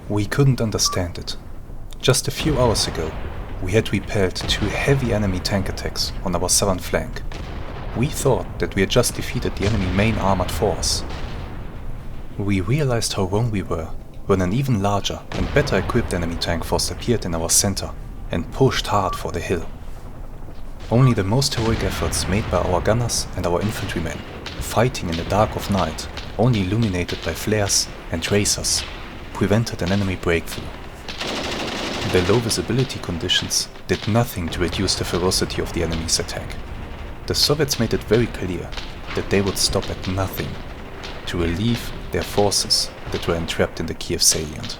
We couldn't understand it. Just a few hours ago, we had repelled 2 heavy enemy tank attacks on our southern flank. We thought that we had just defeated the enemy main armored force. We realized how wrong we were when an even larger and better equipped enemy tank force appeared in our center and pushed hard for the hill. Only the most heroic efforts made by our gunners and our infantrymen, fighting in the dark of night, only illuminated by flares and tracers, prevented an enemy breakthrough. The low visibility conditions did nothing to reduce the ferocity of the enemy's attack. The Soviets made it very clear that they would stop at nothing to relieve their forces that were entrapped in the Kiev salient.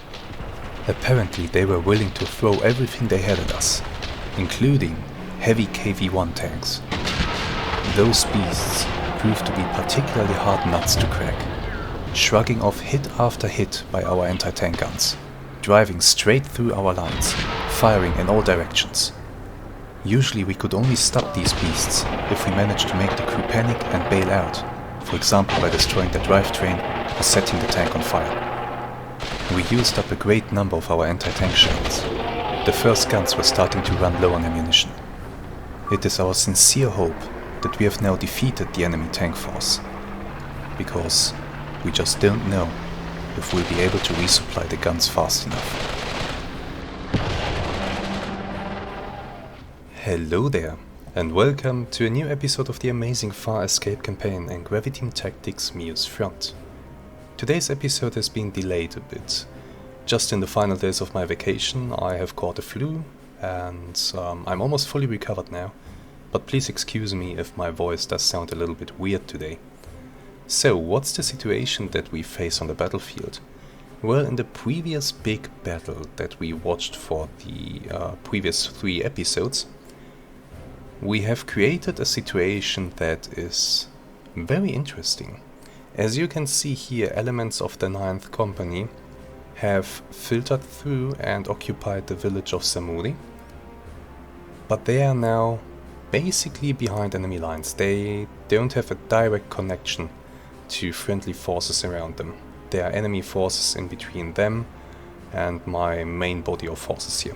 Apparently they were willing to throw everything they had at us, including heavy KV-1 tanks. Those beasts proved to be particularly hard nuts to crack, shrugging off hit after hit by our anti-tank guns, driving straight through our lines, firing in all directions. Usually we could only stop these beasts if we managed to make the crew panic and bail out, for example by destroying the drivetrain or setting the tank on fire. We used up a great number of our anti-tank shells. The first guns were starting to run low on ammunition. It is our sincere hope that we have now defeated the enemy tank force, because we just don't know if we'll be able to resupply the guns fast enough. Hello there, and welcome to a new episode of the amazing Far Escape campaign in Graviteam Tactics Mius-Front. Today's episode has been delayed a bit. Just in the final days of my vacation I have caught a flu, and I'm almost fully recovered now, but please excuse me if my voice does sound a little bit weird today. So, what's the situation that we face on the battlefield? Well, in the previous big battle that we watched for the previous 3 episodes, we have created a situation that is very interesting. As you can see here, elements of the 9th Company have filtered through and occupied the village of Samuri, but they are now basically behind enemy lines. They don't have a direct connection to friendly forces around them. There are enemy forces in between them and my main body of forces here.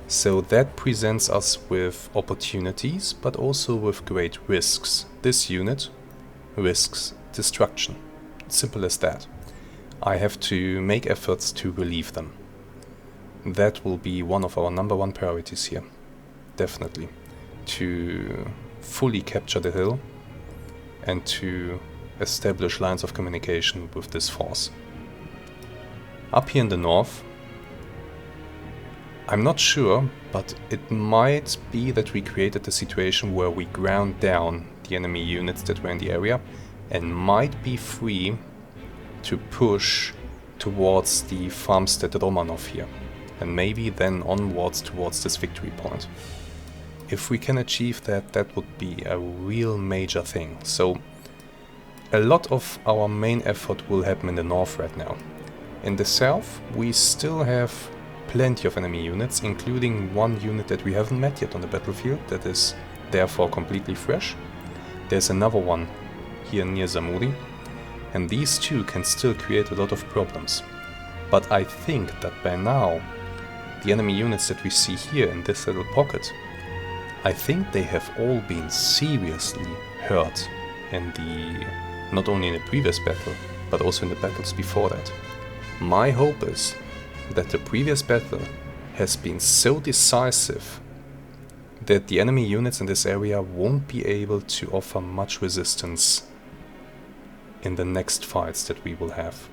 So that presents us with opportunities, but also with great risks. This unit risks destruction. Simple as that. I have to make efforts to relieve them. That will be one of our number 1 priorities here. Definitely. To fully capture the hill and to establish lines of communication with this force. Up here in the north, I'm not sure, but it might be that we created a situation where we ground down the enemy units that were in the area and might be free to push towards the farmstead Romanov here, and maybe then onwards towards this victory point. If we can achieve that, that would be a real major thing. So a lot of our main effort will happen in the north right now. In the south we still have plenty of enemy units, including 1 unit that we haven't met yet on the battlefield, that is therefore completely fresh. There's another one here near Samuri, and these 2 can still create a lot of problems. But I think that by now, the enemy units that we see here in this little pocket, I think they have all been seriously hurt in not only in the previous battle, but also in the battles before that. My hope is that the previous battle has been so decisive that the enemy units in this area won't be able to offer much resistance in the next fights that we will have.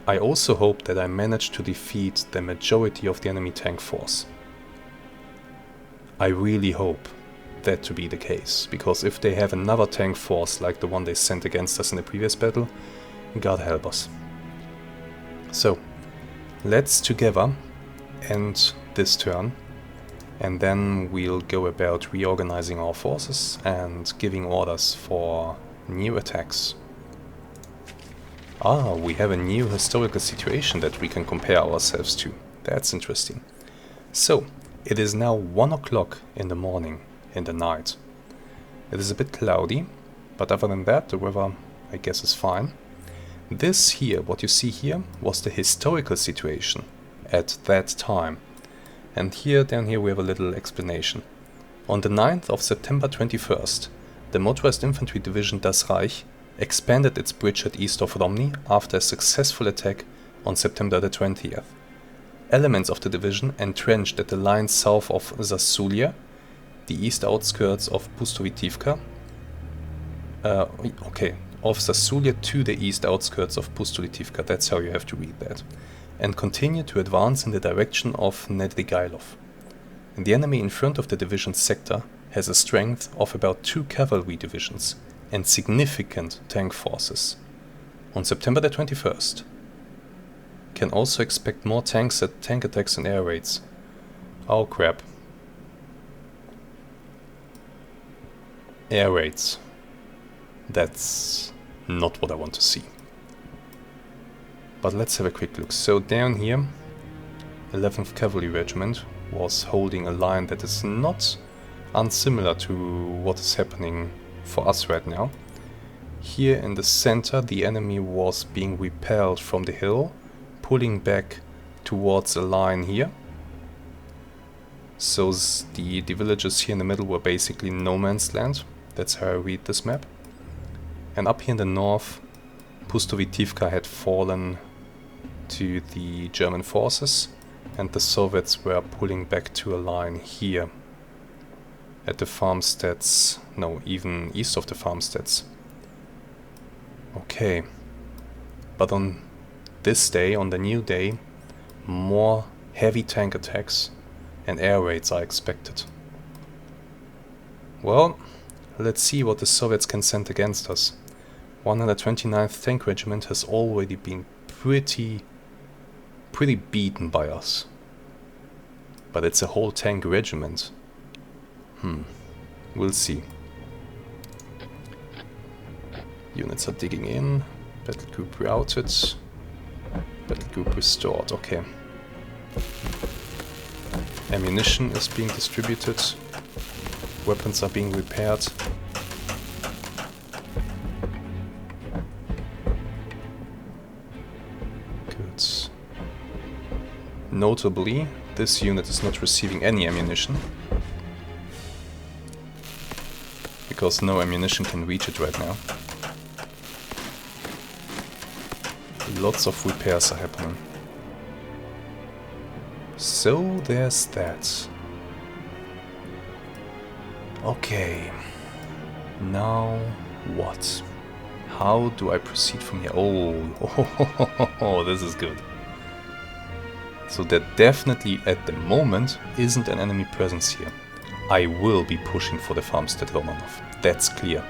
I also hope that I manage to defeat the majority of the enemy tank force. I really hope that to be the case, because if they have another tank force like the one they sent against us in the previous battle, God help us. So, let's together end this turn, and then we'll go about reorganizing our forces and giving orders for new attacks. We have a new historical situation that we can compare ourselves to. That's interesting. So, it is now 1 o'clock in the morning, in the night. It is a bit cloudy, but other than that, the weather, I guess, is fine. This here, what you see here, was the historical situation at that time. And here, down here, we have a little explanation. On the 9th of September 21st, the Motorized Infantry Division Das Reich expanded its bridgehead east of Romny after a successful attack on September the 20th. Elements of the division entrenched at the line south of Zasulia, the east outskirts of Pustovitivka, of Zasulia to the east outskirts of Pustovitivka, that's how you have to read that, and continued to advance in the direction of Nedrigailov. The enemy in front of the division's sector has a strength of about 2 cavalry divisions and significant tank forces. On September the 21st, can also expect more tank attacks and air raids. Oh crap. Air raids. That's not what I want to see. But let's have a quick look. So down here, 11th Cavalry Regiment was holding a line that is not unsimilar to what is happening for us right now. Here in the center, the enemy was being repelled from the hill, pulling back towards a line here. So the villages here in the middle were basically no man's land. That's how I read this map. And up here in the north, Pustovitivka had fallen to the German forces, and the Soviets were pulling back to a line here at the farmsteads, no, even east of the farmsteads. Okay, but on this day, on the new day, more heavy tank attacks and air raids are expected. Well, let's see what the Soviets can send against us. 129th Tank Regiment has already been pretty beaten by us. But it's a whole tank regiment. We'll see. Units are digging in. Battle group routed. Battle group restored. Okay. Ammunition is being distributed. Weapons are being repaired. Good. Notably, this unit is not receiving any ammunition, because no ammunition can reach it right now. Lots of repairs are happening. So there's that. Okay. Now what? How do I proceed from here? Oh, this is good. So there definitely at the moment isn't an enemy presence here. I will be pushing for the farmstead Romanov. That's clear.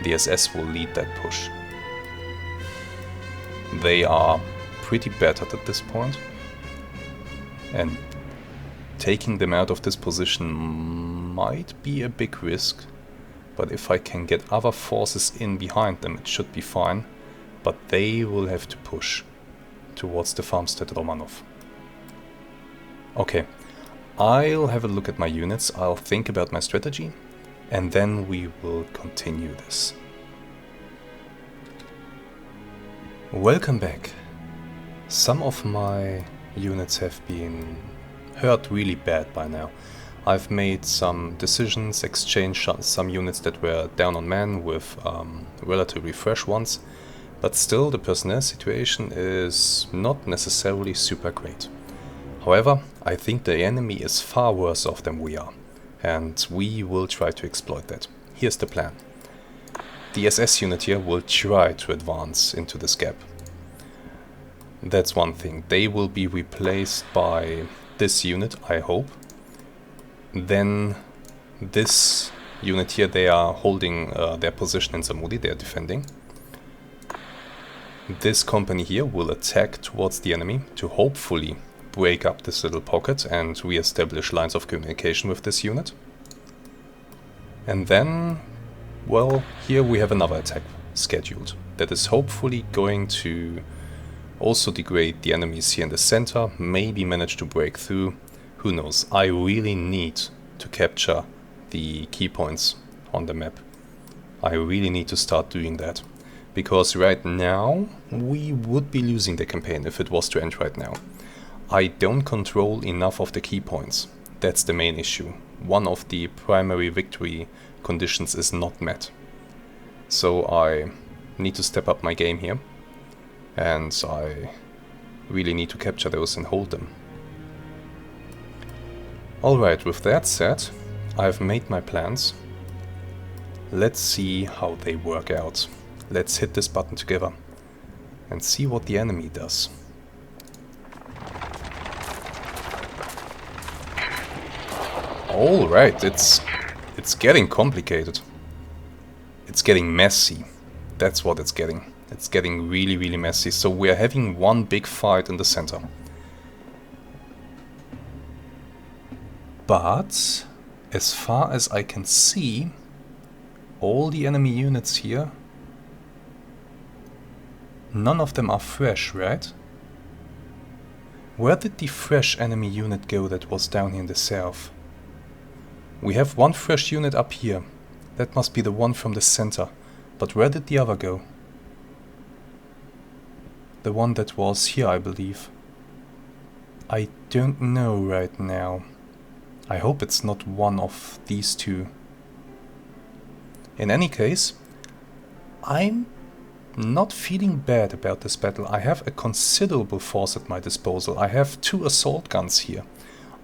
The SS will lead that push. They are pretty battered at this point, and taking them out of this position might be a big risk, but if I can get other forces in behind them, it should be fine. But they will have to push towards the farmstead Romanov. Okay, I'll have a look at my units, I'll think about my strategy, and then we will continue this. Welcome back. Some of my units have been hurt really bad by now. I've made some decisions, exchanged some units that were down on men with relatively fresh ones, but still the personnel situation is not necessarily super great. However, I think the enemy is far worse off than we are, and we will try to exploit that. Here's the plan. The SS unit here will try to advance into this gap. That's one thing. They will be replaced by this unit, I hope. Then this unit here, they are holding their position in Samudi, they are defending. This company here will attack towards the enemy to hopefully break up this little pocket and re-establish lines of communication with this unit. And then, well, here we have another attack scheduled that is hopefully going to also degrade the enemies here in the center, maybe manage to break through. Who knows? I really need to capture the key points on the map. I really need to start doing that, Because right now, we would be losing the campaign if it was to end right now. I don't control enough of the key points. That's the main issue. One of the primary victory conditions is not met. So I need to step up my game here. And I really need to capture those and hold them. Alright, with that said, I've made my plans. Let's see how they work out. Let's hit this button together and see what the enemy does. Alright, it's getting complicated. It's getting messy. That's what it's getting. It's getting really, really messy. So we're having one big fight in the center. But as far as I can see, all the enemy units here, none of them are fresh, right? Where did the fresh enemy unit go that was down here in the south? We have one fresh unit up here. That must be the one from the center. But where did the other go? The one that was here, I believe. I don't know right now. I hope it's not one of these two. In any case, I'm not feeling bad about this battle. I have a considerable force at my disposal. I have 2 assault guns here.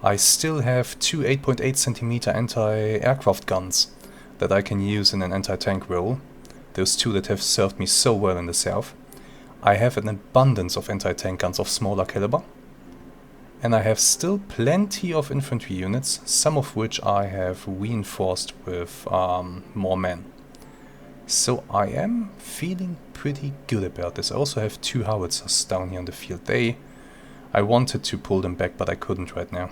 I still have 2 8.8 centimeter anti-aircraft guns that I can use in an anti-tank role. Those 2 that have served me so well in the south. I have an abundance of anti-tank guns of smaller caliber. And I have still plenty of infantry units, some of which I have reinforced with more men. So I am feeling pretty good about this. I also have 2 howitzers down here on the field. I wanted to pull them back, but I couldn't right now.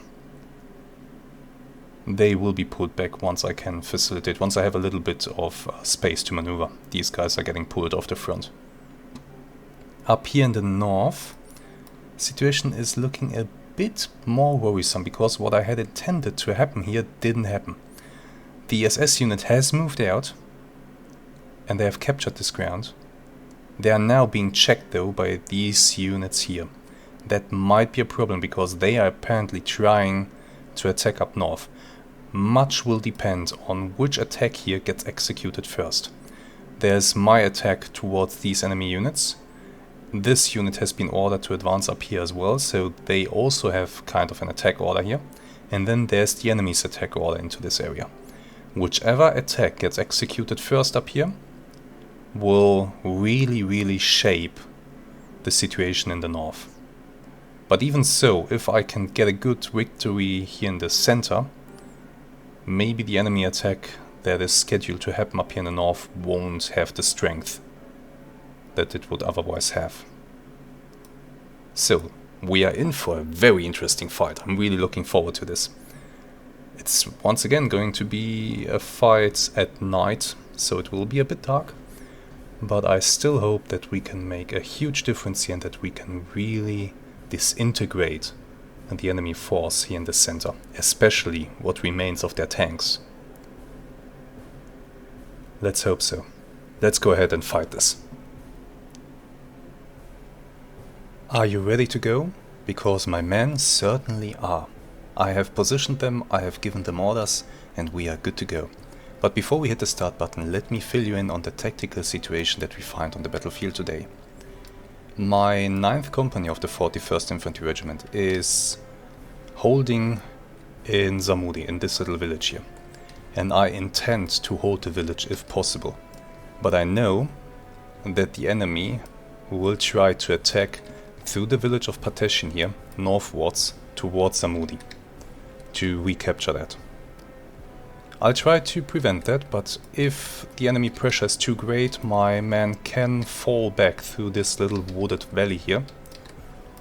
They will be pulled back once I can facilitate, once I have a little bit of space to maneuver. These guys are getting pulled off the front. Up here in the north, situation is looking a bit more worrisome, because what I had intended to happen here didn't happen. The SS unit has moved out, and they have captured this ground. They are now being checked though by these units here. That might be a problem, because they are apparently trying to attack up north. Much will depend on which attack here gets executed first. There's my attack towards these enemy units. This unit has been ordered to advance up here as well, so they also have kind of an attack order here. And then there's the enemy's attack order into this area. Whichever attack gets executed first up here will really shape the situation in the north. But even so, if I can get a good victory here in the center, maybe the enemy attack that is scheduled to happen up here in the north won't have the strength that it would otherwise have. So, we are in for a very interesting fight. I'm really looking forward to this. It's once again going to be a fight at night, so it will be a bit dark. But I still hope that we can make a huge difference here and that we can really disintegrate the enemy force here in the center, especially what remains of their tanks. Let's hope so. Let's go ahead and fight this. Are you ready to go? Because my men certainly are. I have positioned them, I have given them orders, and we are good to go. But before we hit the start button, let me fill you in on the tactical situation that we find on the battlefield today. My 9th company of the 41st Infantry Regiment is holding in Samudi, in this little village here. And I intend to hold the village if possible. But I know that the enemy will try to attack through the village of Pateshin here, northwards, towards Samudi, to recapture that. I'll try to prevent that, but if the enemy pressure is too great, my men can fall back through this little wooded valley here,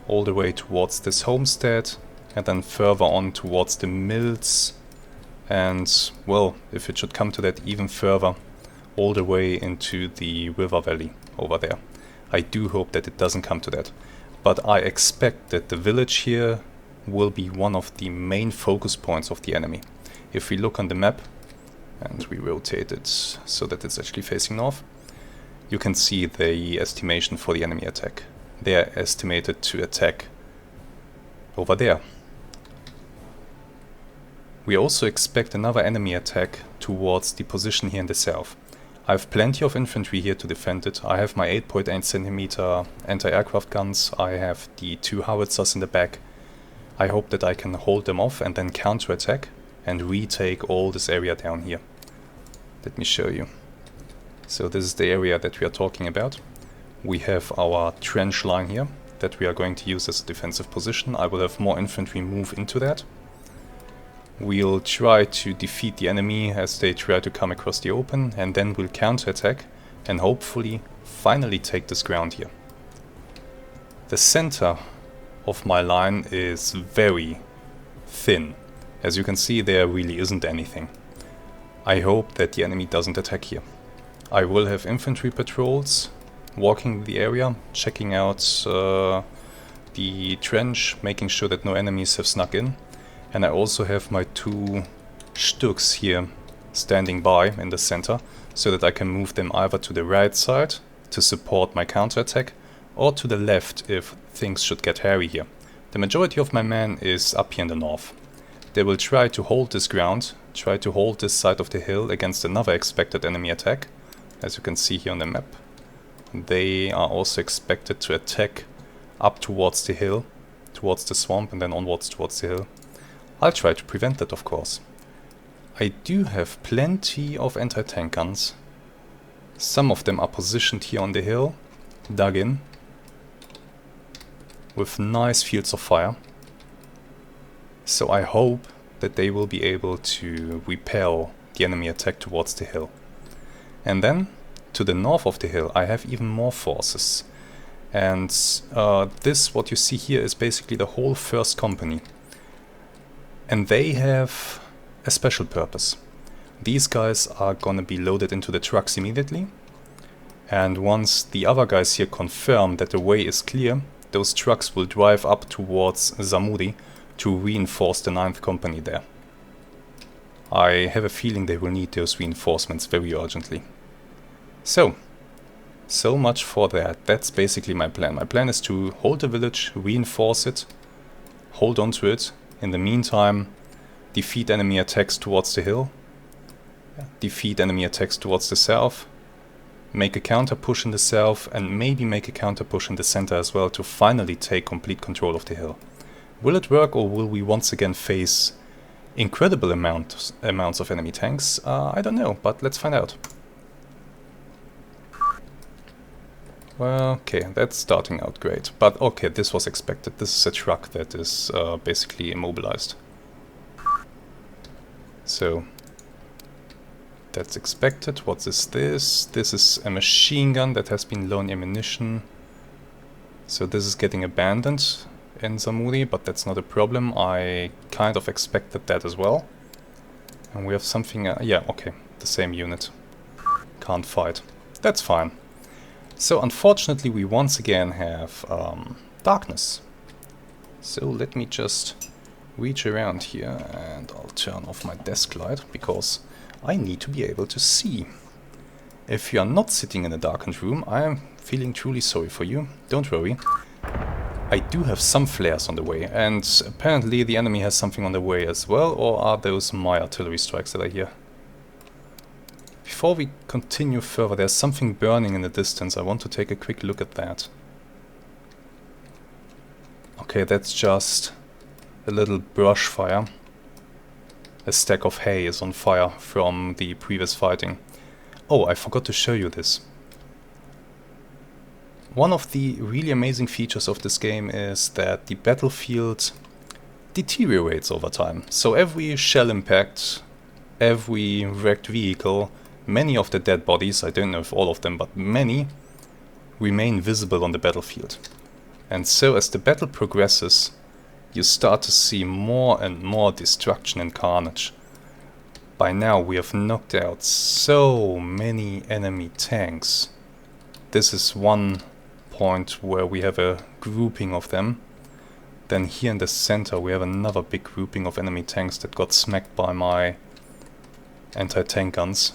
all the way towards this homestead, and then further on towards the mills, and, well, if it should come to that, even further, all the way into the river valley over there. I do hope that it doesn't come to that. But I expect that the village here will be one of the main focus points of the enemy. If we look on the map, and we rotate it so that it's actually facing north, you can see the estimation for the enemy attack. They are estimated to attack over there. We also expect another enemy attack towards the position here in the south. I have plenty of infantry here to defend it. I have my 8.8 cm anti-aircraft guns. I have the 2 howitzers in the back. I hope that I can hold them off and then counter-attack and retake all this area down here. Let me show you. So this is the area that we are talking about. We have our trench line here that we are going to use as a defensive position. I will have more infantry move into that. We'll try to defeat the enemy as they try to come across the open, and then we'll counterattack and hopefully finally take this ground here. The center of my line is very thin. As you can see, there really isn't anything. I hope that the enemy doesn't attack here. I will have infantry patrols walking the area, checking out the trench, making sure that no enemies have snuck in. And I also have my 2 Stuks here standing by in the center, so that I can move them either to the right side to support my counterattack, or to the left if things should get hairy here. The majority of my men is up here in the north. They will try to hold this ground, try to hold this side of the hill against another expected enemy attack, as you can see here on the map. They are also expected to attack up towards the hill, towards the swamp, and then onwards towards the hill. I'll try to prevent that, of course. I do have plenty of anti-tank guns. Some of them are positioned here on the hill, dug in, with nice fields of fire. So I hope that they will be able to repel the enemy attack towards the hill. And then, to the north of the hill, I have even more forces. And this, what you see here, is basically the whole 1st company. And they have a special purpose. These guys are gonna be loaded into the trucks immediately. And once the other guys here confirm that the way is clear, those trucks will drive up towards Zamuri to reinforce the 9th company there. I have a feeling they will need those reinforcements very urgently. So much for that. That's basically my plan. My plan is to hold the village, reinforce it, hold on to it. In the meantime, defeat enemy attacks towards the hill, defeat enemy attacks towards the south, make a counter push in the south, and maybe make a counter push in the center as well to finally take complete control of the hill. Will it work, or will we once again face incredible amounts of enemy tanks? I don't know, but let's find out. Well, okay, that's starting out great. But okay, this was expected. This is a truck that is basically immobilized. So, that's expected. What is this? This is a machine gun that has been low on ammunition. So this is getting abandoned in Zamuri, but that's not a problem. I kind of expected that as well. And we have something... yeah, okay, the same unit. Can't fight. That's fine. So unfortunately we once again have darkness. So let me just reach around here and I'll turn off my desk light because I need to be able to see. If you are not sitting in a darkened room, I am feeling truly sorry for you. Don't worry. I do have some flares on the way, and apparently the enemy has something on the way as well, or are those my artillery strikes that I hear? Before we continue further, there's something burning in the distance. I want to take a quick look at that. Okay, that's just a little brush fire. A stack of hay is on fire from the previous fighting. Oh, I forgot to show you this. One of the really amazing features of this game is that the battlefield deteriorates over time. So every shell impact, every wrecked vehicle, many of the dead bodies, I don't know if all of them, but many, remain visible on the battlefield. And so as the battle progresses, you start to see more and more destruction and carnage. By now we have knocked out so many enemy tanks. This is one point where we have a grouping of them. Then here in the center we have another big grouping of enemy tanks that got smacked by my anti-tank guns.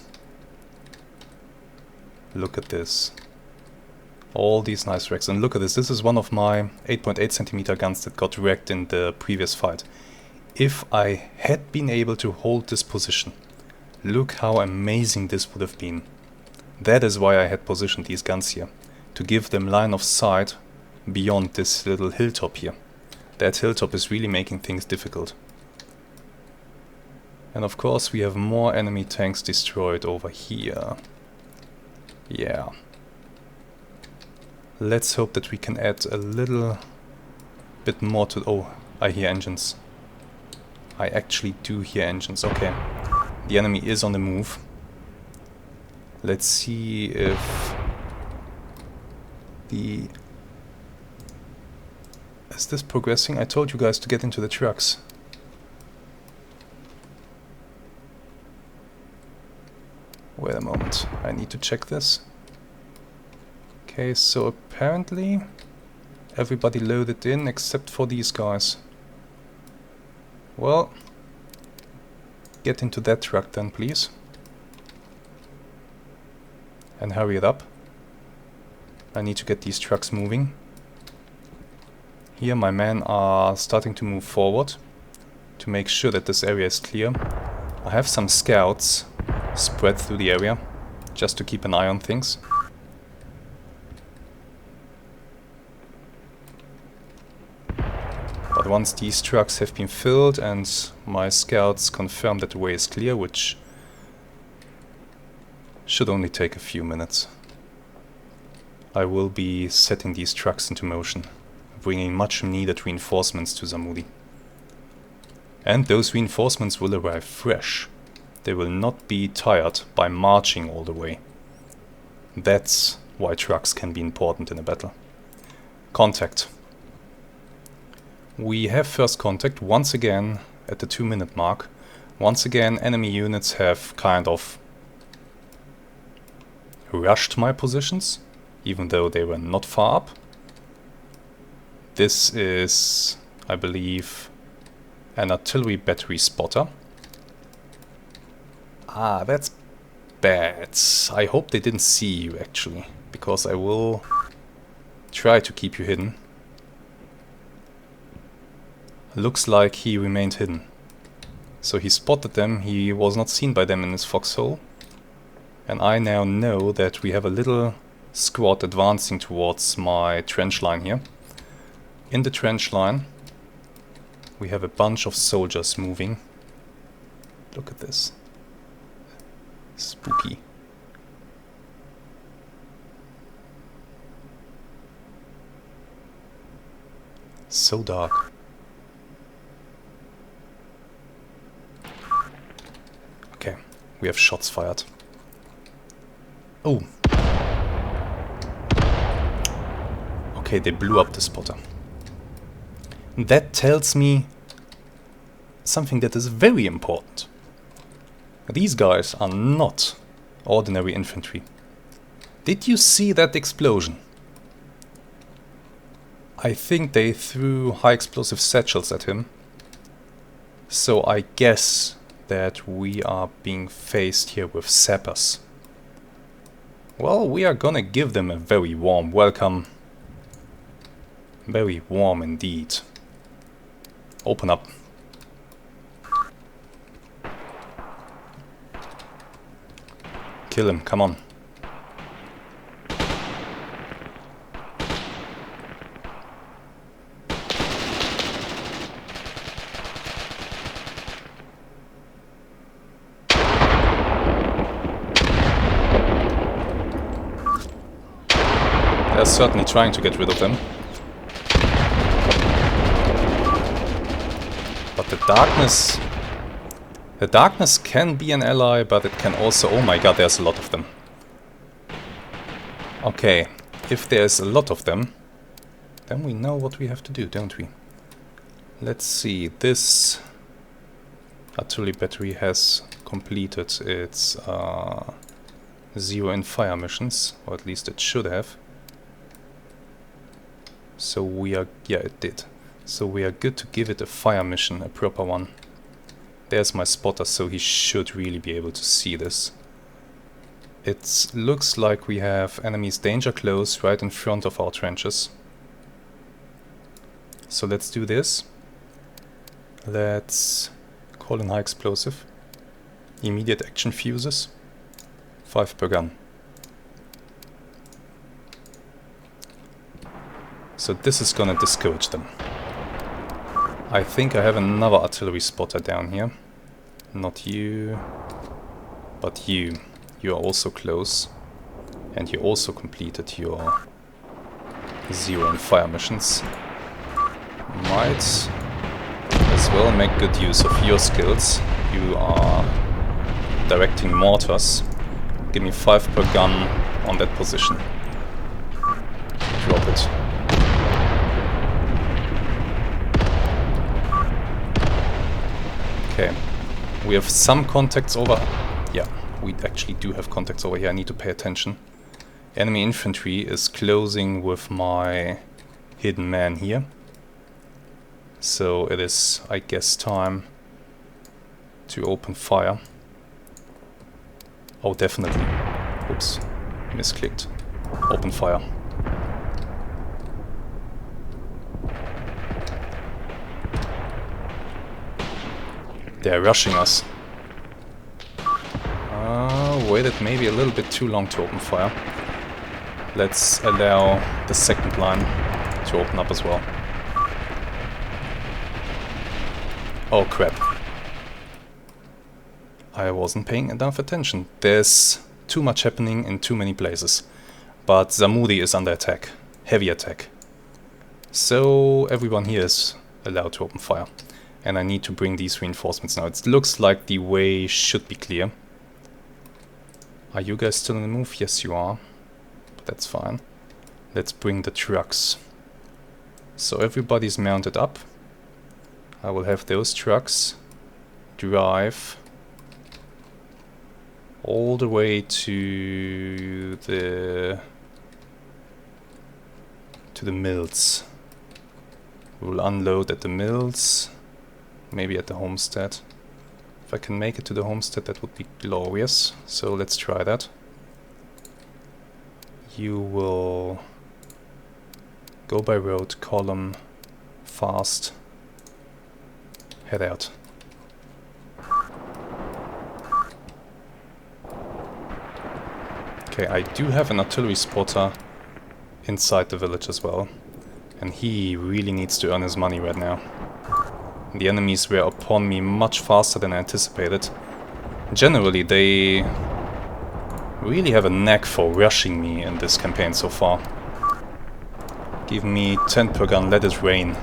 Look at this. All these nice wrecks. And look at this. This is one of my 8.8 centimeter guns that got wrecked in the previous fight. If I had been able to hold this position, look how amazing this would have been. That is why I had positioned these guns here. To give them line of sight beyond this little hilltop here. That hilltop is really making things difficult. And of course we have more enemy tanks destroyed over here. Yeah. Let's hope that we can add a little bit more to... Oh, I hear engines. I actually do hear engines. Okay. The enemy is on the move. Let's see if the... Is this progressing? I told you guys to get into the trucks. Wait a moment. I need to check this. Okay, so apparently everybody loaded in except for these guys. Well, get into that truck then, please. And hurry it up. I need to get these trucks moving. Here my men are starting to move forward to make sure that this area is clear. I have some scouts spread through the area just to keep an eye on things. But once these trucks have been filled and my scouts confirm that the way is clear, which should only take a few minutes, I will be setting these trucks into motion, bringing much needed reinforcements to Samudi. And those reinforcements will arrive fresh. They will not be tired by marching all the way. That's why trucks can be important in a battle. Contact. We have first contact once again at the 2-minute mark. Once again, enemy units have kind of rushed my positions, even though they were not far up. This is, I believe, an artillery battery spotter. Ah, that's bad. I hope they didn't see you, actually, because I will try to keep you hidden. Looks like he remained hidden. So he spotted them, he was not seen by them in his foxhole. And I now know that we have a little squad advancing towards my trench line here. In the trench line we have a bunch of soldiers moving. Look at this. Spooky. So dark. Okay, we have shots fired. Oh. Okay, they blew up the spotter. That tells me something that is very important. These guys are not ordinary infantry. Did you see that explosion? I think they threw high explosive satchels at him. So I guess that we are being faced here with sappers. Well, we are gonna give them a very warm welcome. Very warm indeed. Open up. Kill him, come on. They're certainly trying to get rid of them. But the darkness can be an ally, but it can also... Oh my god, there's a lot of them. Okay, if there's a lot of them, then we know what we have to do, don't we? Let's see, this artillery battery has completed its 0 in fire missions, or at least it should have. So we are... yeah, it did. So we are good to give it a fire mission, a proper one. There's my spotter, so he should really be able to see this. It looks like we have enemies danger close right in front of our trenches. So let's do this. Let's call in high explosive. Immediate action fuses. 5 per gun. So this is gonna discourage them. I think I have another artillery spotter down here. Not you, but you. You are also close. And you also completed your 0 and fire missions. Might as well make good use of your skills. You are directing mortars. Give me 5 per gun on that position. Drop it. Okay. We have some contacts over... Yeah, we actually do have contacts over here. I need to pay attention. Enemy infantry is closing with my hidden man here. So it is, I guess, time to open fire. Oh, definitely. Oops, misclicked. Open fire. They're rushing us. Waited maybe a little bit too long to open fire. Let's allow the second line to open up as well. Oh crap. I wasn't paying enough attention. There's too much happening in too many places. But Zamudi is under attack. Heavy attack. So everyone here is allowed to open fire. And I need to bring these reinforcements now. It looks like the way should be clear. Are you guys still on the move? Yes, you are. But that's fine. Let's bring the trucks. So everybody's mounted up. I will have those trucks drive all the way to the mills. We'll unload at the mills, maybe at the homestead. If I can make it to the homestead, that would be glorious. So let's try that. You will go by road, column, fast, head out. Okay, I do have an artillery spotter inside the village as well. And he really needs to earn his money right now. The enemies were upon me much faster than I anticipated. Generally, they really have a knack for rushing me in this campaign so far. Give me 10 per gun, let it rain.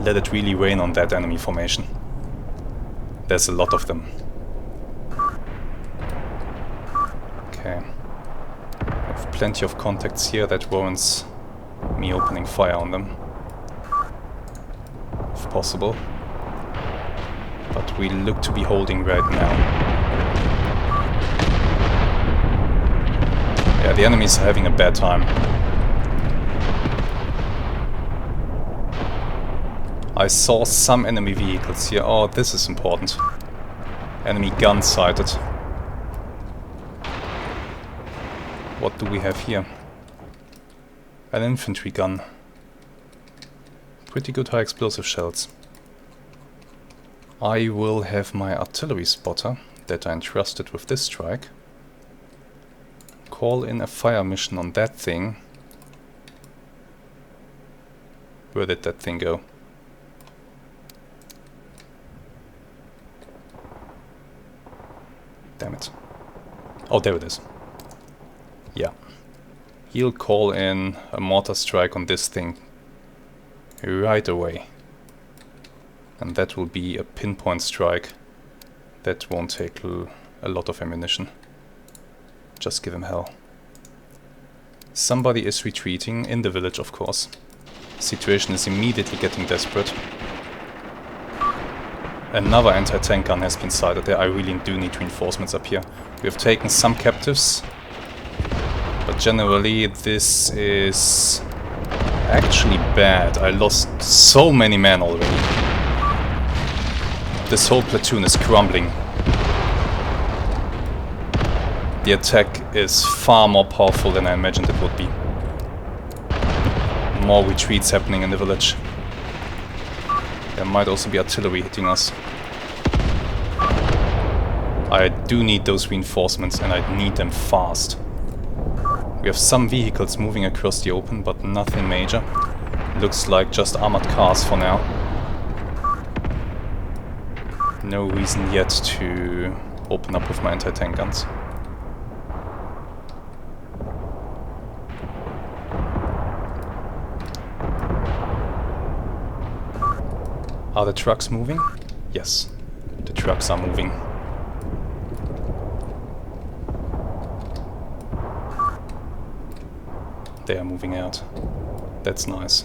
Let it really rain on that enemy formation. There's a lot of them. Okay. I have plenty of contacts here that warrants me opening fire on them. If possible. But we look to be holding right now. Yeah, the enemies are having a bad time. I saw some enemy vehicles here. Oh, this is important. Enemy gun sighted. What do we have here? An infantry gun. Pretty good high explosive shells. I will have my artillery spotter that I entrusted with this strike call in a fire mission on that thing. Where did that thing go? Damn it. Oh, there it is. Yeah. He'll call in a mortar strike on this thing right away. And that will be a pinpoint strike. That won't take a lot of ammunition. Just give him hell. Somebody is retreating in the village, of course. Situation is immediately getting desperate. Another anti-tank gun has been sighted there. I really do need reinforcements up here. We have taken some captives. But generally this is actually bad. I lost so many men already. This whole platoon is crumbling. The attack is far more powerful than I imagined it would be. More retreats happening in the village. There might also be artillery hitting us. I do need those reinforcements, and I need them fast. We have some vehicles moving across the open, but nothing major. Looks like just armored cars for now. No reason yet to open up with my anti-tank guns. Are the trucks moving? Yes, the trucks are moving. They are moving out. That's nice.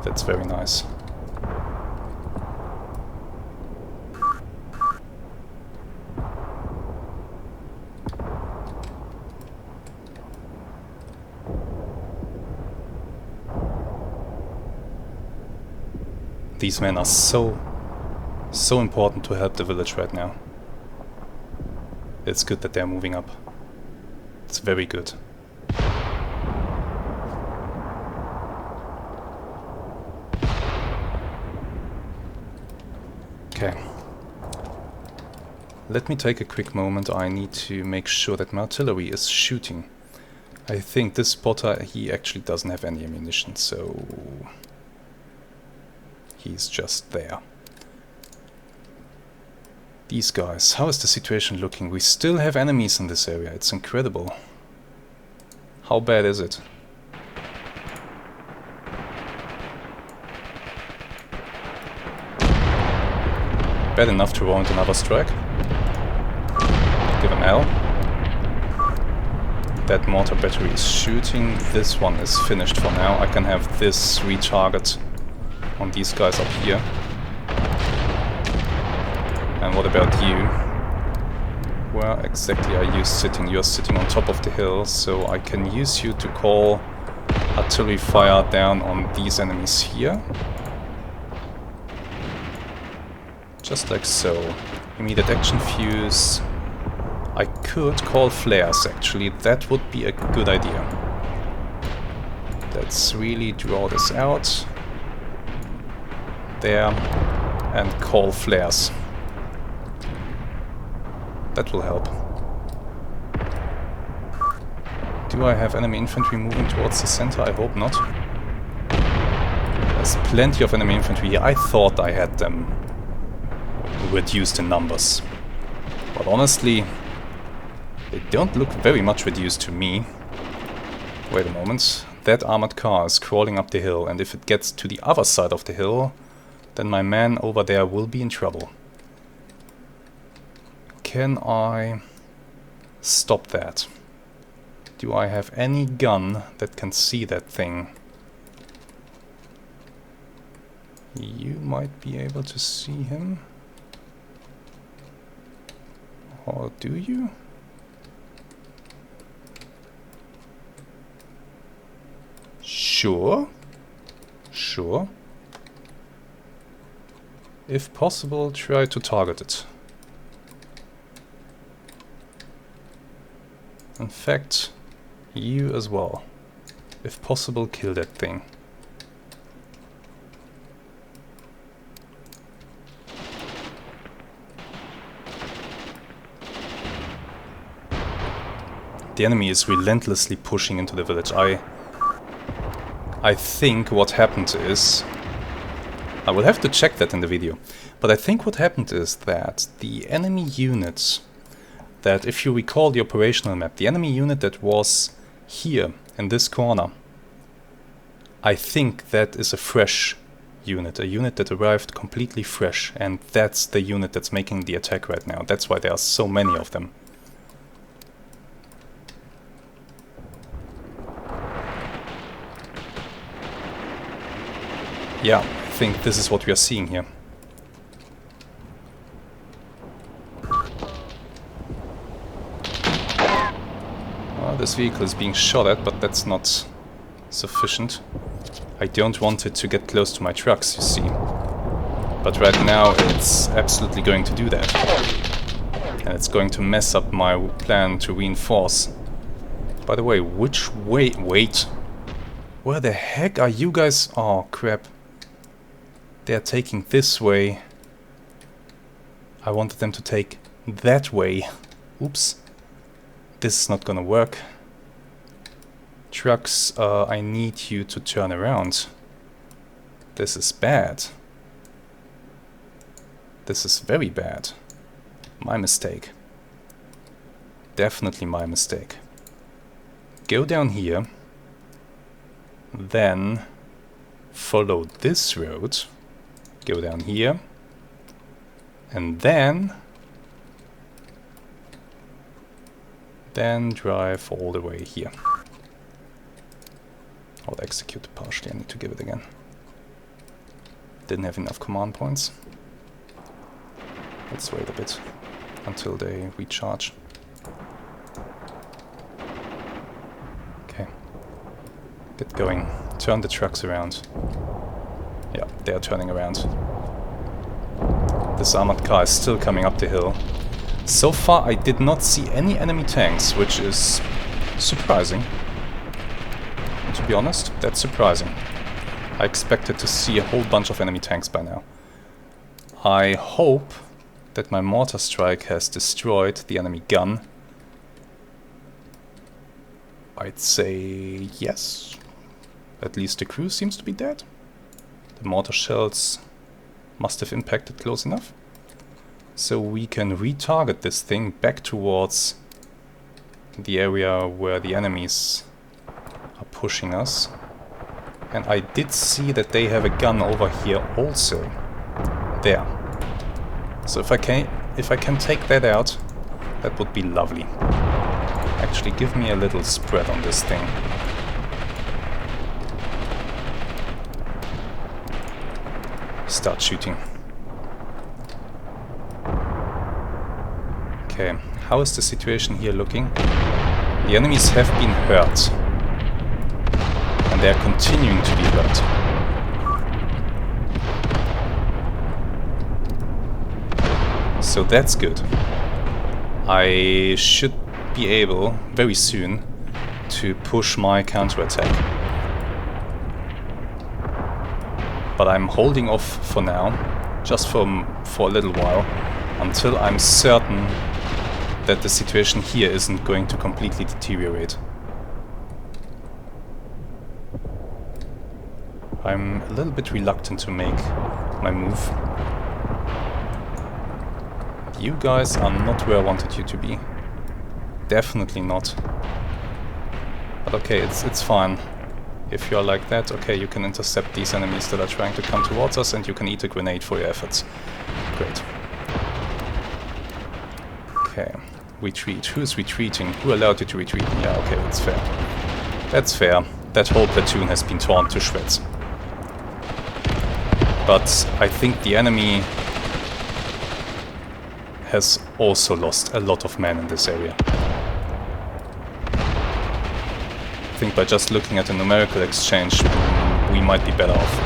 That's very nice. These men are so important to help the village right now. It's good that they're moving up. It's very good. Okay. Let me take a quick moment. I need to make sure that my artillery is shooting. I think this spotter, he actually doesn't have any ammunition, so he's just there. These guys, how is the situation looking? We still have enemies in this area. It's incredible. How bad is it? Bad enough to warrant another strike. Give him L. That mortar battery is shooting. This one is finished for now. I can have this retarget on these guys up here. And what about you? Where exactly are you sitting? You're sitting on top of the hill, so I can use you to call artillery fire down on these enemies here. Just like so. Immediate action fuse. I could call flares actually, that would be a good idea. Let's really draw this out. There. And call flares. That will help. Do I have enemy infantry moving towards the center? I hope not. There's plenty of enemy infantry here. I thought I had them reduced in numbers. But honestly, they don't look very much reduced to me. Wait a moment. That armored car is crawling up the hill, and if it gets to the other side of the hill, then my man over there will be in trouble. Can I stop that? Do I have any gun that can see that thing? You might be able to see him. Or do you? Sure. Sure. If possible, try to target it. In fact, you as well. If possible, kill that thing. The enemy is relentlessly pushing into the village. I think what happened is... I will have to check that in the video. But I think what happened is that the enemy units... that if you recall the operational map, the enemy unit that was here in this corner, I think that is a fresh unit, a unit that arrived completely fresh, and that's the unit that's making the attack right now. That's why there are so many of them. Yeah, I think this is what we are seeing here. This vehicle is being shot at, but that's not sufficient. I don't want it to get close to my trucks, you see. But right now it's absolutely going to do that. And it's going to mess up my plan to reinforce. By the way, which way... Wait. Where the heck are you guys? Oh, crap. They're taking this way. I wanted them to take that way. Oops. This is not gonna work. Trucks, I need you to turn around. This is bad. This is very bad. My mistake. Definitely my mistake. Go down here. Then follow this road. Go down here. And then drive all the way here. I'll execute it partially. I need to give it again. Didn't have enough command points. Let's wait a bit until they recharge. Okay. Get going. Turn the trucks around. Yeah, they are turning around. This armored car is still coming up the hill. So far I did not see any enemy tanks, which is surprising. To be honest, that's surprising. I expected to see a whole bunch of enemy tanks by now. I hope that my mortar strike has destroyed the enemy gun. I'd say yes. At least the crew seems to be dead. The mortar shells must have impacted close enough. So we can retarget this thing back towards the area where the enemies are pushing us. And I did see that they have a gun over here also. There. So if I can take that out, that would be lovely. Actually, give me a little spread on this thing. Start shooting. Okay, how is the situation here looking? The enemies have been hurt. And they are continuing to be hurt. So that's good. I should be able, very soon, to push my counterattack. But I'm holding off for now, just for a little while, until I'm certain that the situation here isn't going to completely deteriorate. I'm a little bit reluctant to make my move. You guys are not where I wanted you to be. Definitely not. But okay, it's fine. If you're like that, okay, you can intercept these enemies that are trying to come towards us and you can eat a grenade for your efforts. Great. Okay, retreat. Who is retreating? Who allowed you to retreat? Yeah, okay, that's fair. That's fair. That whole platoon has been torn to shreds. But I think the enemy has also lost a lot of men in this area. I think by just looking at the numerical exchange, we might be better off.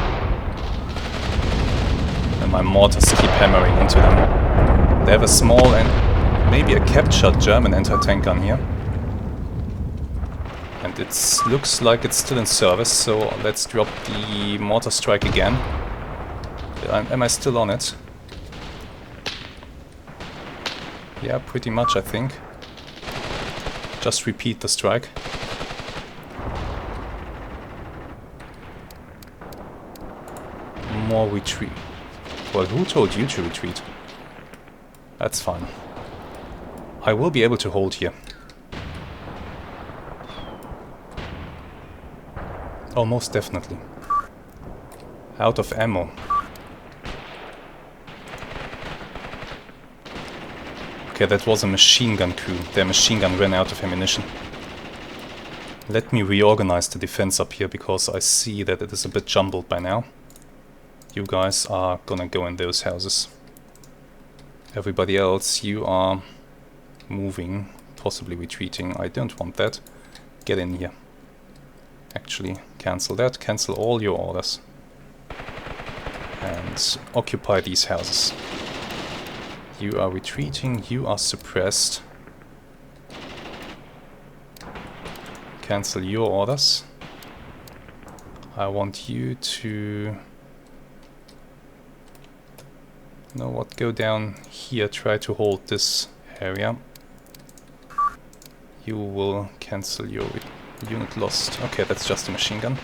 And my mortars keep hammering into them. They have a small and maybe a captured German anti-tank gun here. And it looks like it's still in service, so let's drop the mortar strike again. Am I still on it? Yeah, pretty much, I think. Just repeat the strike. More retreat. Well, who told you to retreat? That's fine. I will be able to hold here. Oh, most definitely. Out of ammo. Okay, that was a machine gun crew. Their machine gun ran out of ammunition. Let me reorganize the defense up here, because I see that it is a bit jumbled by now. You guys are gonna go in those houses. Everybody else, you are moving, possibly retreating. I don't want that. Get in here. Actually, cancel that. Cancel all your orders. And occupy these houses. You are retreating, you are suppressed. Cancel your orders. I want you to... You know what, go down here, try to hold this area. You will cancel your unit lost. Okay, that's just a machine gun.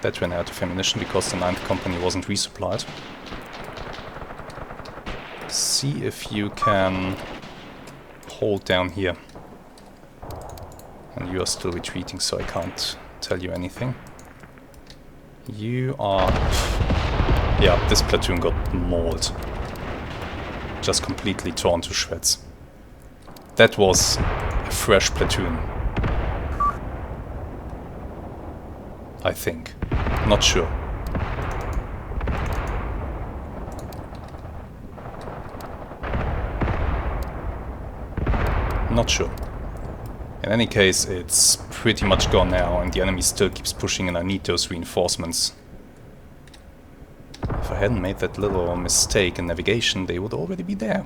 That ran out of ammunition because the 9th company wasn't resupplied. See if you can hold down here. And you are still retreating, so I can't tell you anything. You are... Yeah, this platoon got mauled. Just completely torn to shreds. That was a fresh platoon. I think. Not sure. Not sure. In any case, it's pretty much gone now, and the enemy still keeps pushing, and I need those reinforcements. If I hadn't made that little mistake in navigation, they would already be there.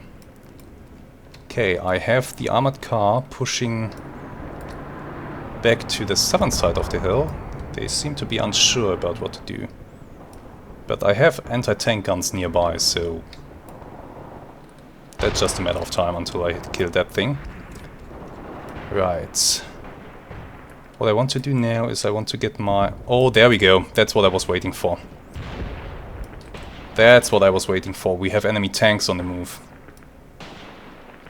Okay, I have the armored car pushing back to the southern side of the hill. They seem to be unsure about what to do. But I have anti-tank guns nearby, so that's just a matter of time until I kill that thing. Right. What I want to do now is I want to get my... Oh, there we go. That's what I was waiting for. That's what I was waiting for. We have enemy tanks on the move.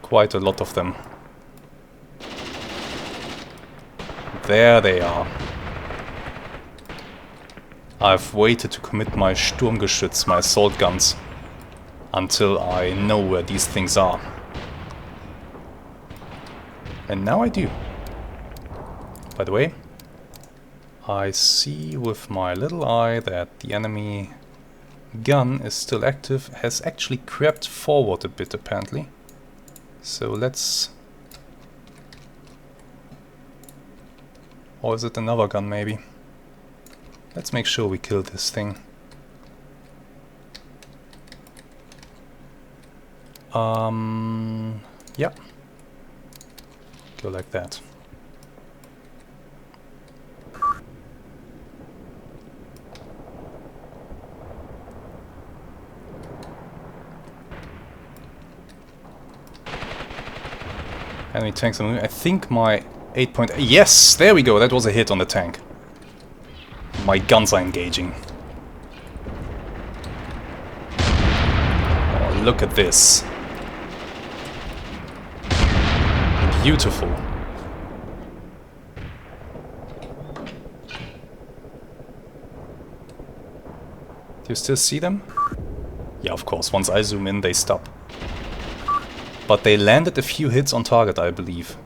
Quite a lot of them. There they are. I've waited to commit my Sturmgeschütz, my assault guns, until I know where these things are. And now I do. By the way, I see with my little eye that the enemy gun is still active, has actually crept forward a bit apparently. So let's... Or is it another gun maybe? Let's make sure we kill this thing. Yeah. Go like that. Enemy tanks are moving. I think my 8.8... Yes! There we go! That was a hit on the tank. My guns are engaging. Oh, look at this. Beautiful. Do you still see them? Yeah, of course. Once I zoom in, they stop. But they landed a few hits on target, I believe.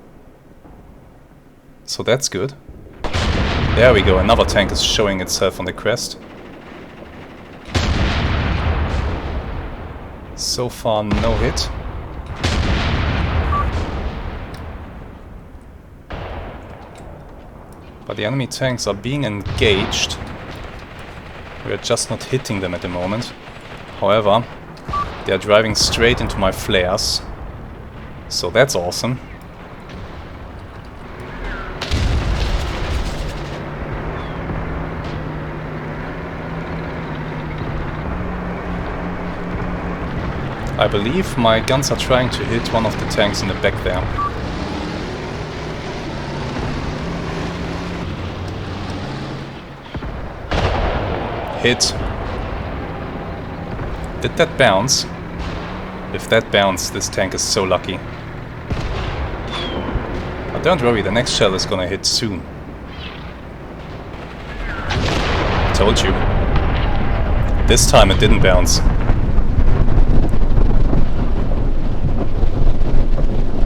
So that's good. There we go, another tank is showing itself on the crest. So far, no hit. But the enemy tanks are being engaged. We are just not hitting them at the moment. However, they are driving straight into my flares. So that's awesome. I believe my guns are trying to hit one of the tanks in the back there. Hit. Did that bounce? If that bounced, this tank is so lucky. But don't worry, the next shell is gonna hit soon. Told you. This time it didn't bounce.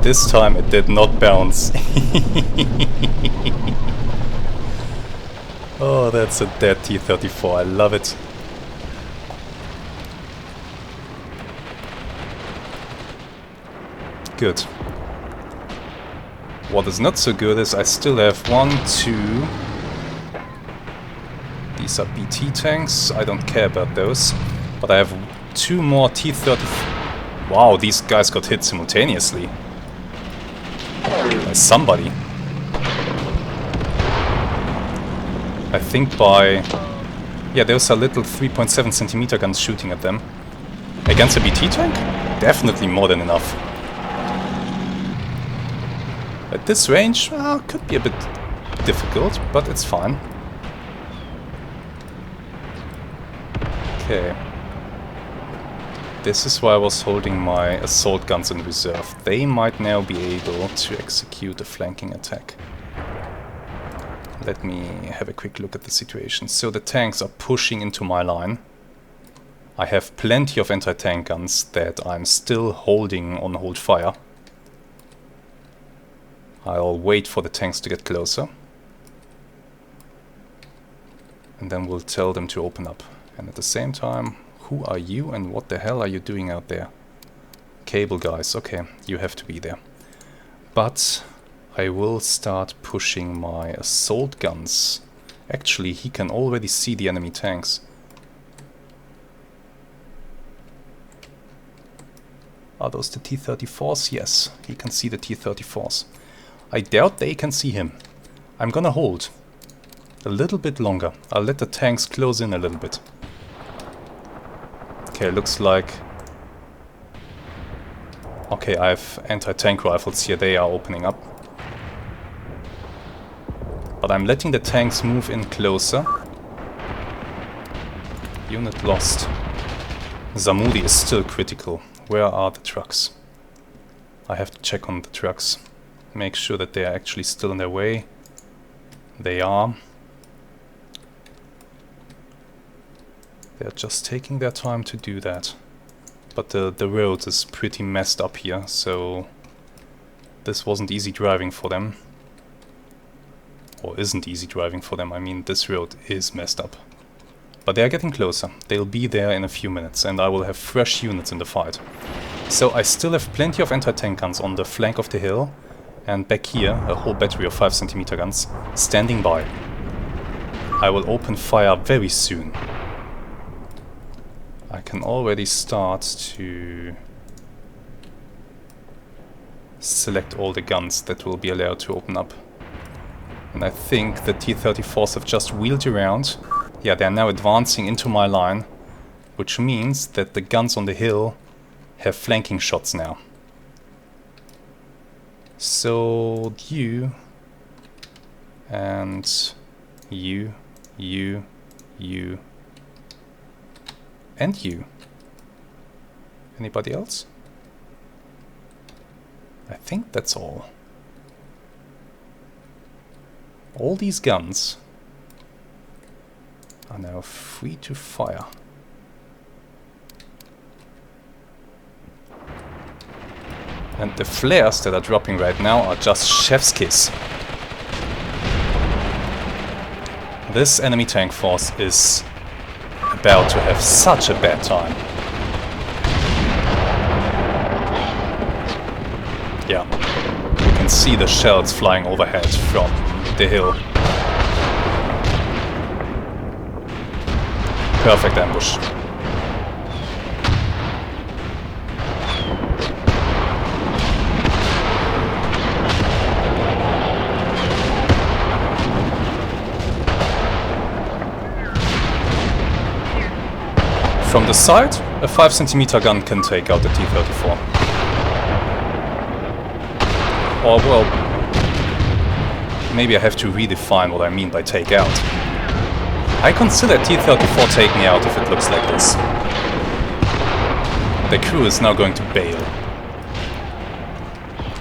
This time it did not bounce. Oh, that's a dead T-34. I love it. Good. What is not so good is I still have 1, 2... These are BT tanks. I don't care about those. But I have 2 more T-30... Wow, these guys got hit simultaneously. By somebody. I think by... Yeah, there's a little 3.7 centimeter guns shooting at them. Against a BT tank? Definitely more than enough. At this range, could be a bit difficult, but it's fine. Okay. This is why I was holding my assault guns in reserve. They might now be able to execute a flanking attack. Let me have a quick look at the situation. So the tanks are pushing into my line. I have plenty of anti-tank guns that I'm still holding on hold fire. I'll wait for the tanks to get closer. And then we'll tell them to open up. And at the same time, who are you and what the hell are you doing out there? Cable guys, okay, you have to be there. But I will start pushing my assault guns. Actually, he can already see the enemy tanks. Are those the T-34s? Yes, he can see the T-34s. I doubt they can see him. I'm gonna hold a little bit longer. I'll let the tanks close in a little bit. Okay, looks like... Okay, I have anti-tank rifles here. They are opening up. But I'm letting the tanks move in closer. Unit lost. Zamudi is still critical. Where are the trucks? I have to check on the trucks. Make sure that they are actually still in their way. They are. They're just taking their time to do that. But the road is pretty messed up here, so this wasn't easy driving for them. Or isn't easy driving for them. I mean, this road is messed up. But they are getting closer. They'll be there in a few minutes, and I will have fresh units in the fight. So I still have plenty of anti-tank guns on the flank of the hill, and back here, a whole battery of 5 centimeter guns standing by. I will open fire very soon. I can already start to select all the guns that will be allowed to open up. And I think the T-34s have just wheeled around. Yeah, they're now advancing into my line, which means that the guns on the hill have flanking shots now. So you and you and you. Anybody else? I think that's all. All these guns are now free to fire. And the flares that are dropping right now are just chef's kiss. This enemy tank force is about to have such a bad time. Yeah, you can see the shells flying overhead from the hill. Perfect ambush. From the side, a 5 centimeter gun can take out the T-34. Or, well, maybe I have to redefine what I mean by take out. I consider T-34 taking out if it looks like this. The crew is now going to bail.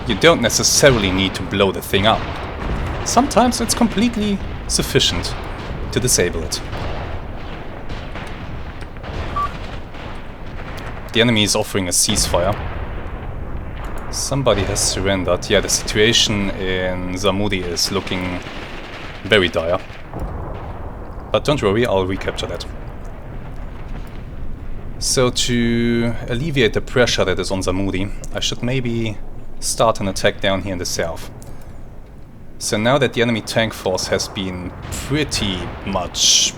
You don't necessarily need to blow the thing up. Sometimes it's completely sufficient to disable it. The enemy is offering a ceasefire. Somebody has surrendered. Yeah, the situation in Zamudi is looking very dire. But don't worry, I'll recapture that. So to alleviate the pressure that is on Zamudi, I should maybe start an attack down here in the south. So now that the enemy tank force has been pretty much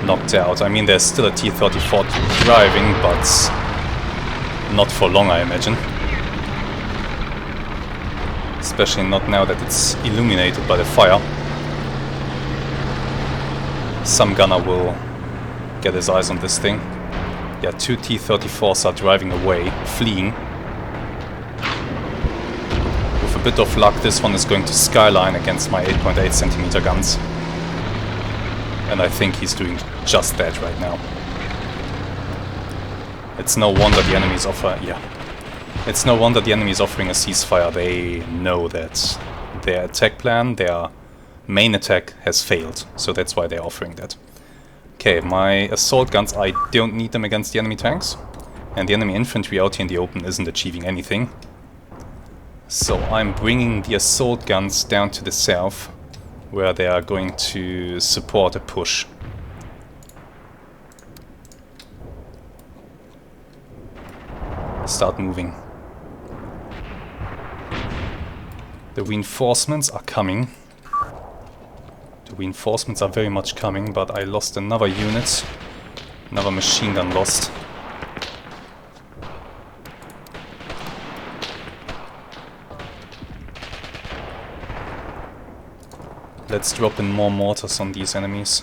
knocked out. I mean, there's still a T-34 driving, but not for long, I imagine. Especially not now that it's illuminated by the fire. Some gunner will get his eyes on this thing. Yeah, 2 T-34s are driving away, fleeing. With a bit of luck, this one is going to skyline against my 8.8 centimeter guns. And I think he's doing just that right now. It's no wonder the enemy's It's no wonder the enemy is offering a ceasefire. They know that their attack plan, their main attack, has failed. So that's why they're offering that. Okay, my assault guns, I don't need them against the enemy tanks. And the enemy infantry out here in the open isn't achieving anything. So I'm bringing the assault guns down to the south, where they are going to support a push. Start moving. The reinforcements are coming. The reinforcements are very much coming, but I lost another unit. Another machine gun lost. Let's drop in more mortars on these enemies.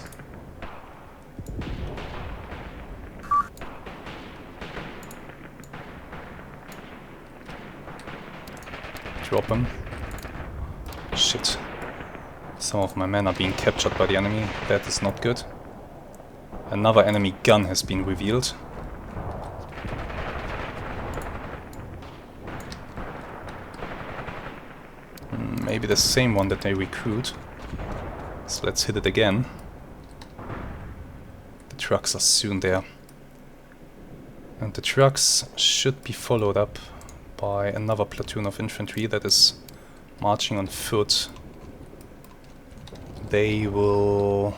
Drop them. Shit. Some of my men are being captured by the enemy. That is not good. Another enemy gun has been revealed. Maybe the same one that they recruit. So let's hit it again. The trucks are soon there. And the trucks should be followed up by another platoon of infantry that is marching on foot. They will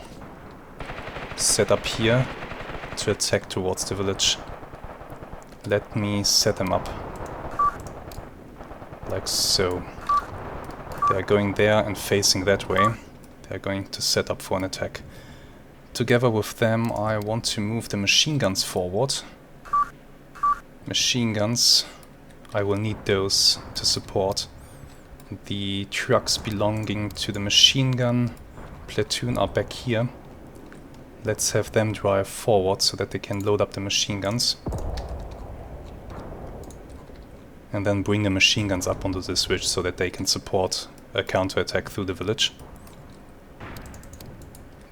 set up here to attack towards the village. Let me set them up. Like so. They are going there and facing that way. They are going to set up for an attack. Together with them, I want to move the machine guns forward. Machine guns, I will need those to support. The trucks belonging to the machine gun platoon are back here. Let's have them drive forward so that they can load up the machine guns. And then bring the machine guns up onto this ridge so that they can support a counterattack through the village.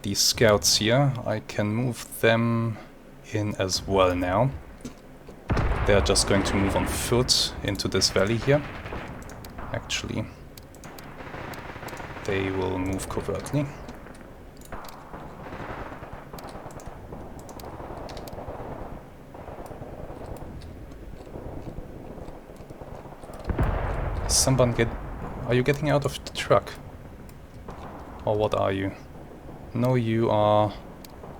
These scouts here, I can move them in as well now. They are just going to move on foot into this valley here. Actually, they will move covertly. Are you getting out of the truck? Or what are you? No, you are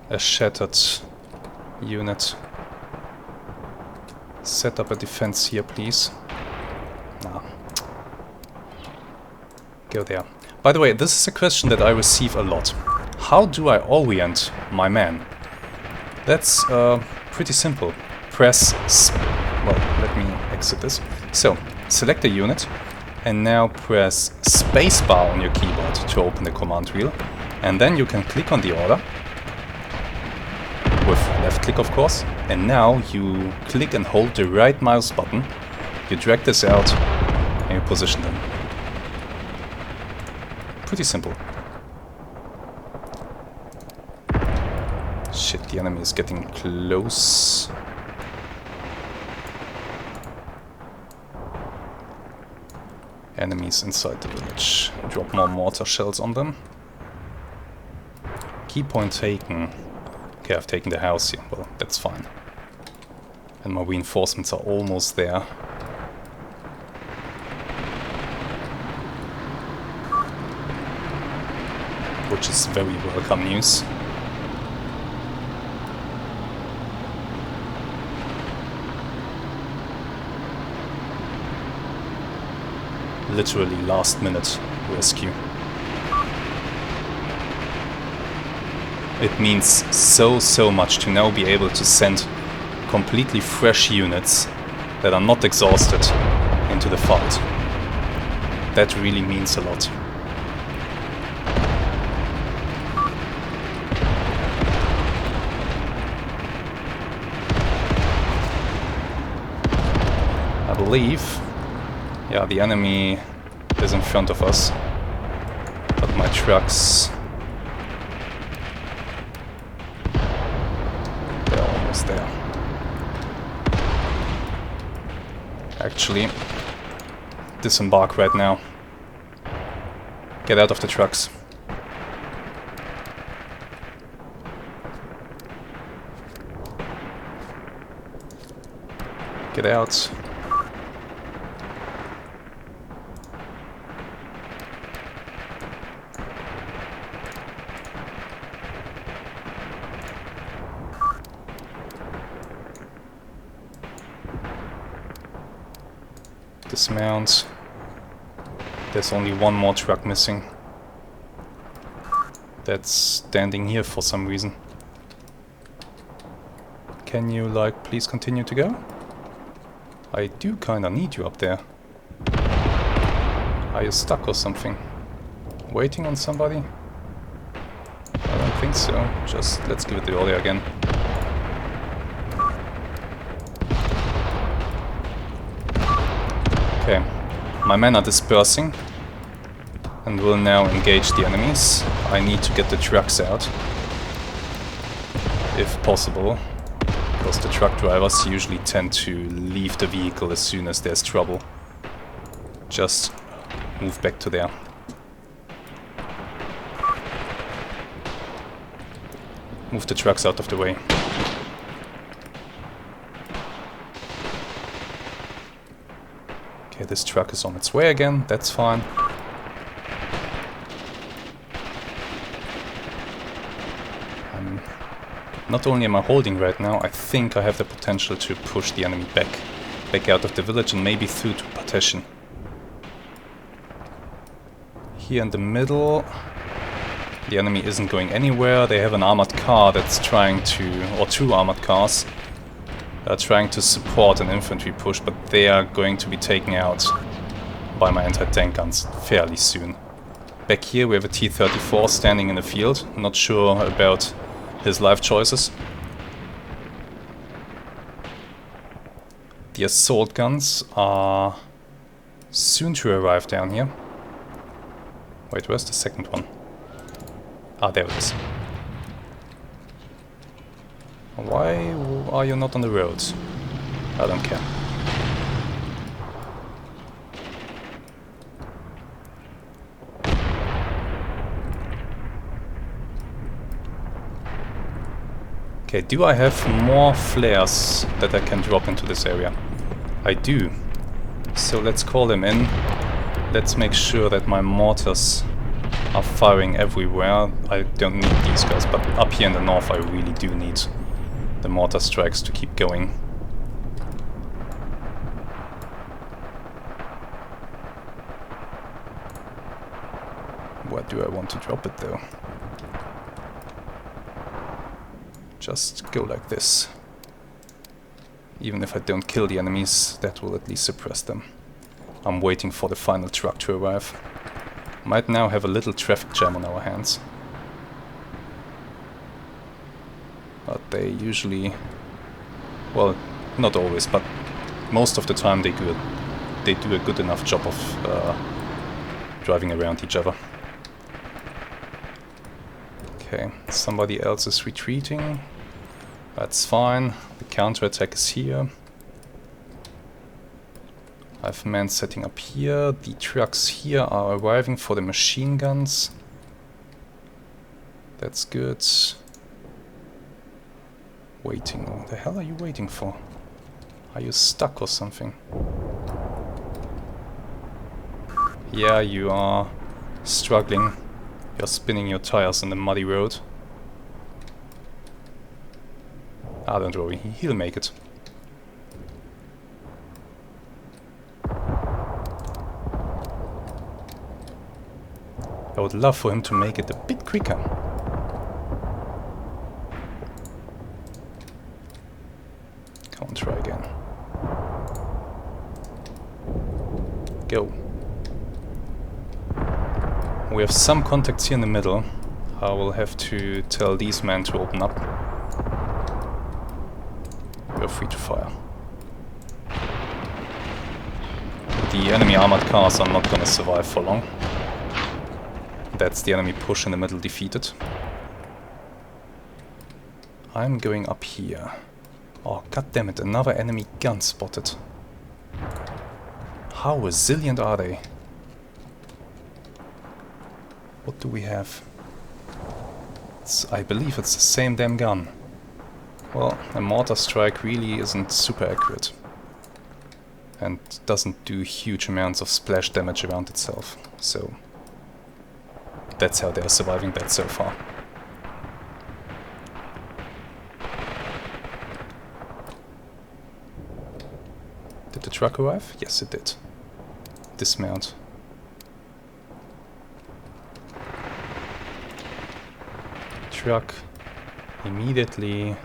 a shattered unit. Set up a defense here, please. Nah. Go there. By the way, this is a question that I receive a lot. How do I orient my man? That's pretty simple. Well, let me exit this. So, select a unit, and now press spacebar on your keyboard to open the command wheel. And then you can click on the order, with left click of course, and now you click and hold the right mouse button, you drag this out, and you position them. Pretty simple. Shit, the enemy is getting close. Enemies inside the village. Drop more mortar shells on them. Key point taken. Okay, I've taken the house here. Well, that's fine. And my reinforcements are almost there. Which is very welcome news. Literally last minute rescue. It means so much to now be able to send completely fresh units that are not exhausted into the fight. That really means a lot. I believe, yeah, the enemy is in front of us, but my trucks, they're almost there. Actually, disembark right now. Get out of the trucks. Get out. Dismount. There's only one more truck missing. That's standing here for some reason. Can you, like, please continue to go? I do kinda need you up there. Are you stuck or something? Waiting on somebody? I don't think so. Just let's give it the order again. Okay, my men are dispersing and will now engage the enemies. I need to get the trucks out, if possible, because the truck drivers usually tend to leave the vehicle as soon as there's trouble. Just move back to there. Move the trucks out of the way. Okay, this truck is on its way again, that's fine. Not only am I holding right now, I think I have the potential to push the enemy back out of the village and maybe through to partition. Here in the middle, the enemy isn't going anywhere. They have an armored car that's trying to, or two armored cars, trying to support an infantry push, but they are going to be taken out by my anti-tank guns fairly soon. Back here we have a T-34 standing in the field. Not sure about his life choices. The assault guns are soon to arrive down here. Wait, where's the second one? Ah, there it is. Why are you not on the roads? I don't care. Okay, do I have more flares that I can drop into this area? I do. So let's call them in. Let's make sure that my mortars are firing everywhere. I don't need these guys, but up here in the north I really do need the mortar strikes to keep going. Where do I want to drop it though? Just go like this. Even if I don't kill the enemies, that will at least suppress them. I'm waiting for the final truck to arrive. Might now have a little traffic jam on our hands. But they usually... well, not always, but most of the time they do a good enough job of driving around each other. Okay, somebody else is retreating. That's fine. The counterattack is here. I have men setting up here. The trucks here are arriving for the machine guns. That's good. Waiting. What the hell are you waiting for? Are you stuck or something? Yeah, you are struggling. You're spinning your tires on the muddy road. Ah, don't worry, he'll make it. I would love for him to make it a bit quicker. Go. We have some contacts here in the middle. I will have to tell these men to open up. You're free to fire. The enemy armored cars are not gonna survive for long. That's the enemy push in the middle defeated. I'm going up here. Oh, goddammit, another enemy gun spotted. How resilient are they? What do we have? I believe it's the same damn gun. Well, a mortar strike really isn't super accurate. And doesn't do huge amounts of splash damage around itself. So that's how they're surviving that so far. Did the truck arrive? Yes, it did. Dismount. Truck immediately.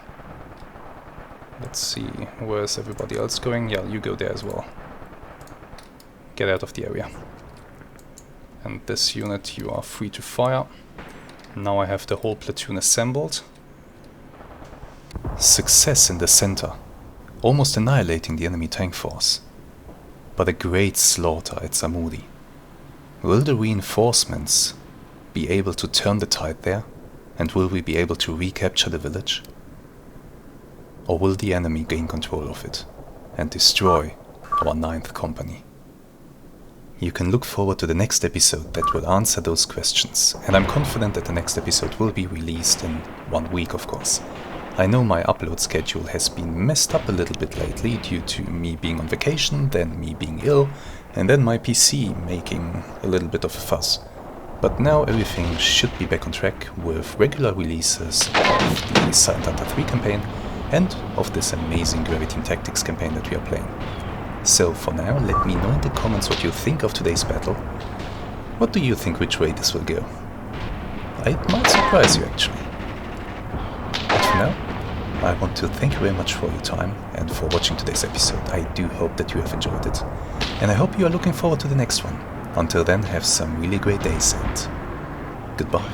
Let's see, where's everybody else going? Yeah, you go there as well. Get out of the area. And this unit, you are free to fire. Now I have the whole platoon assembled. Success in the center, almost annihilating the enemy tank force. But a great slaughter at Samudi. Will the reinforcements be able to turn the tide there? And will we be able to recapture the village? Or will the enemy gain control of it and destroy our 9th company? You can look forward to the next episode that will answer those questions, and I'm confident that the next episode will be released in 1 week, of course. I know my upload schedule has been messed up a little bit lately due to me being on vacation, then me being ill, and then my PC making a little bit of a fuss. But now everything should be back on track with regular releases of the Star and Achtung 3 campaign and of this amazing Graviteam Tactics campaign that we are playing. So for now, let me know in the comments what you think of today's battle. What do you think which way this will go? It might surprise you actually. But for now, I want to thank you very much for your time and for watching today's episode. I do hope that you have enjoyed it. And I hope you are looking forward to the next one. Until then, have some really great days and goodbye.